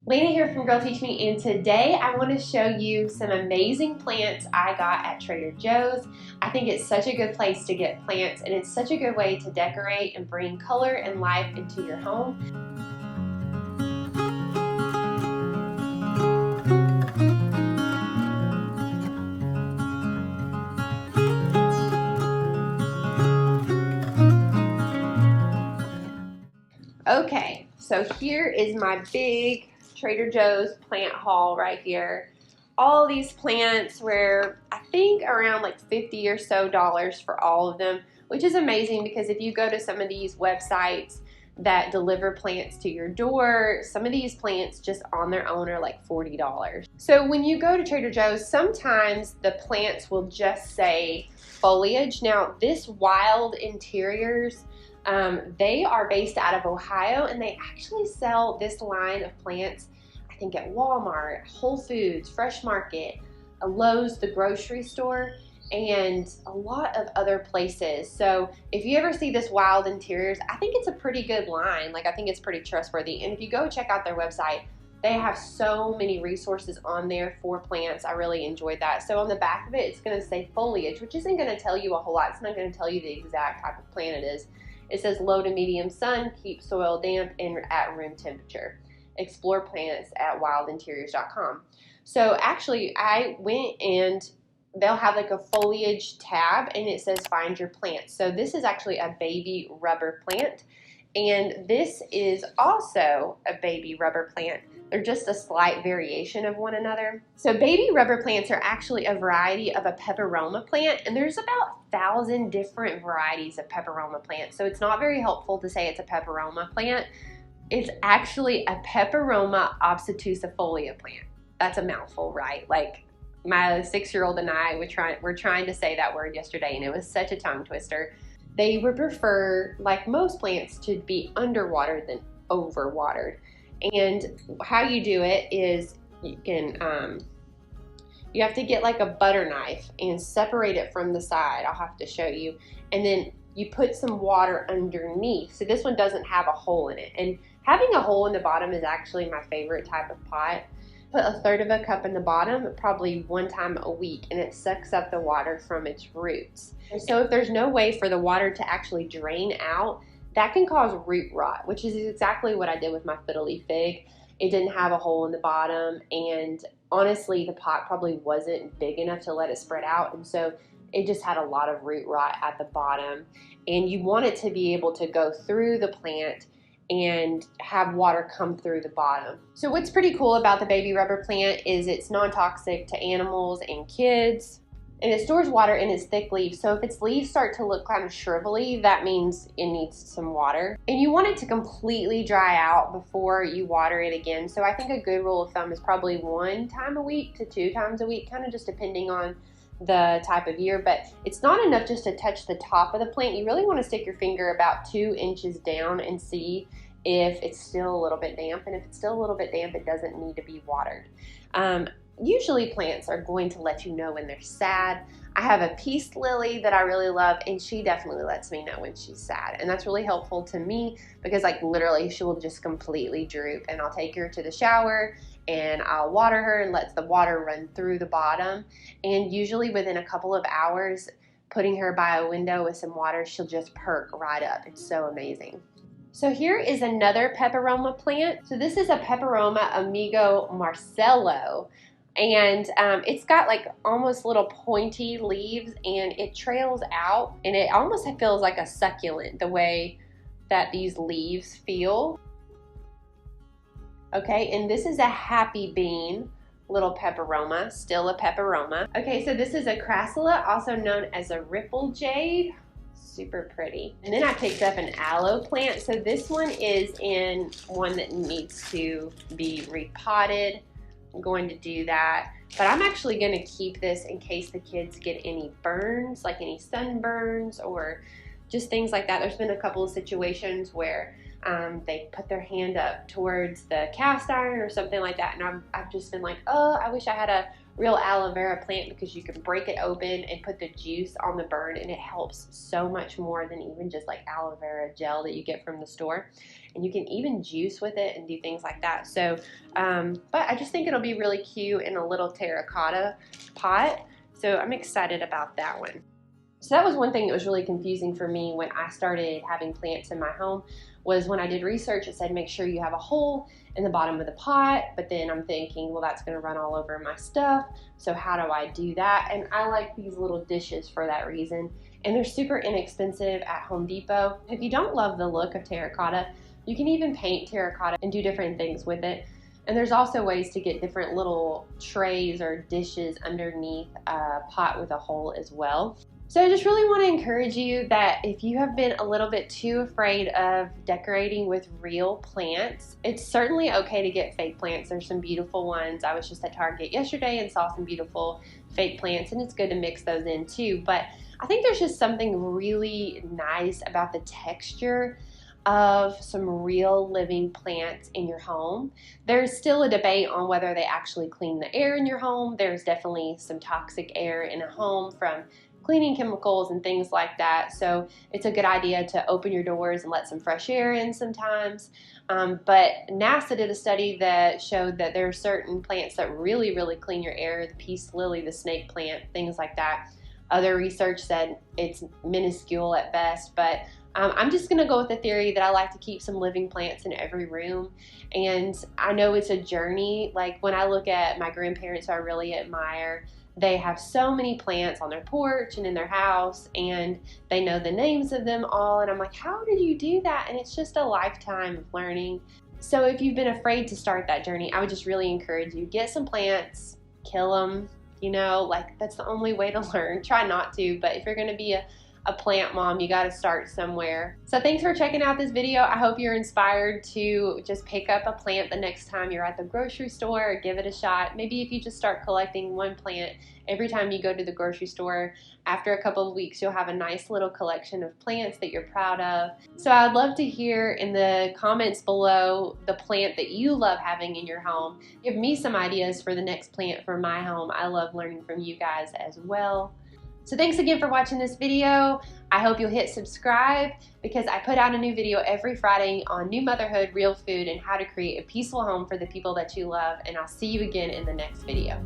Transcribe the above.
Lana here from Girl Teach Me, and today I want to show you some amazing plants I got at Trader Joe's. I think it's such a good place to get plants, and it's such a good way to decorate and bring color and life into your home. Okay, so here is my big Trader Joe's plant haul right here. All these plants were, I think, around like $50 or so for all of them, which is amazing because if you go to some of these websites that deliver plants to your door, some of these plants just on their own are like $40. So when you go to Trader Joe's, sometimes the plants will just say foliage. Now, this Wild Interiors, they are based out of Ohio, and they actually sell this line of plants, I think, at Walmart, Whole Foods, Fresh Market, Lowe's, the grocery store, and a lot of other places. So if you ever see this Wild Interiors, I think it's a pretty good line. Like, I think it's pretty trustworthy. And if you go check out their website, they have so many resources on there for plants. I really enjoyed that. So on the back of it, it's going to say foliage, which isn't going to tell you a whole lot. It's not going to tell you the exact type of plant it is. It says low to medium sun, keep soil damp, and at room temperature. Explore plants at wildinteriors.com. So actually, I went and they'll have like a foliage tab, and it says find your plants. So this is actually a baby rubber plant, and this is also a baby rubber plant. They're just a slight variation of one another. So baby rubber plants are actually a variety of a peperoma plant, and there's about 1,000 different varieties of peperoma plants. So it's not very helpful to say it's a peperoma plant. It's actually a Peperoma obtusifolia plant. That's a mouthful, right? Like, my 6-year-old and I were trying to say that word yesterday, and it was such a tongue twister. They would prefer, like most plants, to be underwater than overwatered. And how you do it is you have to get like a butter knife and separate it from the side. I'll have to show you. And then you put some water underneath. So this one doesn't have a hole in it. And having a hole in the bottom is actually my favorite type of pot. Put 1/3 of a cup in the bottom, probably 1 time a week, and it sucks up the water from its roots. And so if there's no way for the water to actually drain out, that can cause root rot, which is exactly what I did with my fiddle leaf fig. It didn't have a hole in the bottom, and honestly, the pot probably wasn't big enough to let it spread out, and so it just had a lot of root rot at the bottom. And you want it to be able to go through the plant and have water come through the bottom. So what's pretty cool about the baby rubber plant is it's non-toxic to animals and kids. And it stores water in its thick leaves, so if its leaves start to look kind of shrivelly, that means it needs some water. And you want it to completely dry out before you water it again. So I think a good rule of thumb is probably 1 time a week to 2 times a week, kind of just depending on the type of year. But it's not enough just to touch the top of the plant. You really want to stick your finger about 2 inches down and see if it's still a little bit damp. And if it's still a little bit damp, it doesn't need to be watered. Usually plants are going to let you know when they're sad. I have a peace lily that I really love, and she definitely lets me know when she's sad. And that's really helpful to me because, like, literally she will just completely droop, and I'll take her to the shower and I'll water her and let the water run through the bottom. And usually within a couple of hours, putting her by a window with some water, she'll just perk right up. It's so amazing. So here is another peperoma plant. So this is a Peperoma Amigo Marcello. And it's got like almost little pointy leaves, and it trails out, and it almost feels like a succulent the way that these leaves feel. Okay, and this is a happy bean little peperoma, still a peperoma. Okay, so this is a crassula, also known as a ripple jade. Super pretty. And then I picked up an aloe plant. So this one is in one that needs to be repotted. I'm going to do that, but I'm actually going to keep this in case the kids get any burns, like any sunburns or just things like that. There's been a couple of situations where They put their hand up towards the cast iron or something like that, and I've just been like, oh, I wish I had a real aloe vera plant, because you can break it open and put the juice on the burn, and it helps so much more than even just like aloe vera gel that you get from the store. And you can even juice with it and do things like that. So, but I just think it'll be really cute in a little terracotta pot. So I'm excited about that one. So that was one thing that was really confusing for me when I started having plants in my home, was when I did research, it said make sure you have a hole in the bottom of the pot, but then I'm thinking, well, that's gonna run all over my stuff, so how do I do that? And I like these little dishes for that reason, and they're super inexpensive at Home Depot. If you don't love the look of terracotta, you can even paint terracotta and do different things with it. And there's also ways to get different little trays or dishes underneath a pot with a hole as well. So I just really want to encourage you that if you have been a little bit too afraid of decorating with real plants, it's certainly okay to get fake plants. There's some beautiful ones. I was just at Target yesterday and saw some beautiful fake plants, and it's good to mix those in too. But I think there's just something really nice about the texture of some real living plants in your home. There's still a debate on whether they actually clean the air in your home. There's definitely some toxic air in a home from cleaning chemicals and things like that. So it's a good idea to open your doors and let some fresh air in sometimes. But NASA did a study that showed that there are certain plants that really, really clean your air, the peace lily, the snake plant, things like that. Other research said it's minuscule at best, but I'm just gonna go with the theory that I like to keep some living plants in every room. And I know it's a journey. Like when I look at my grandparents, who I really admire, they have so many plants on their porch and in their house, and they know the names of them all. And I'm like, how did you do that? And it's just a lifetime of learning. So if you've been afraid to start that journey, I would just really encourage you, get some plants, kill them, you know, like that's the only way to learn. Try not to, but if you're gonna be a plant mom, you got to start somewhere. So thanks for checking out this video. I hope you're inspired to just pick up a plant the next time you're at the grocery store, or give it a shot. Maybe if you just start collecting one plant every time you go to the grocery store, after a couple of weeks you'll have a nice little collection of plants that you're proud of. So I'd love to hear in the comments below the plant that you love having in your home. Give me some ideas for the next plant for my home. I love learning from you guys as well. So thanks again for watching this video. I hope you'll hit subscribe, because I put out a new video every Friday on new motherhood, real food, and how to create a peaceful home for the people that you love. And I'll see you again in the next video.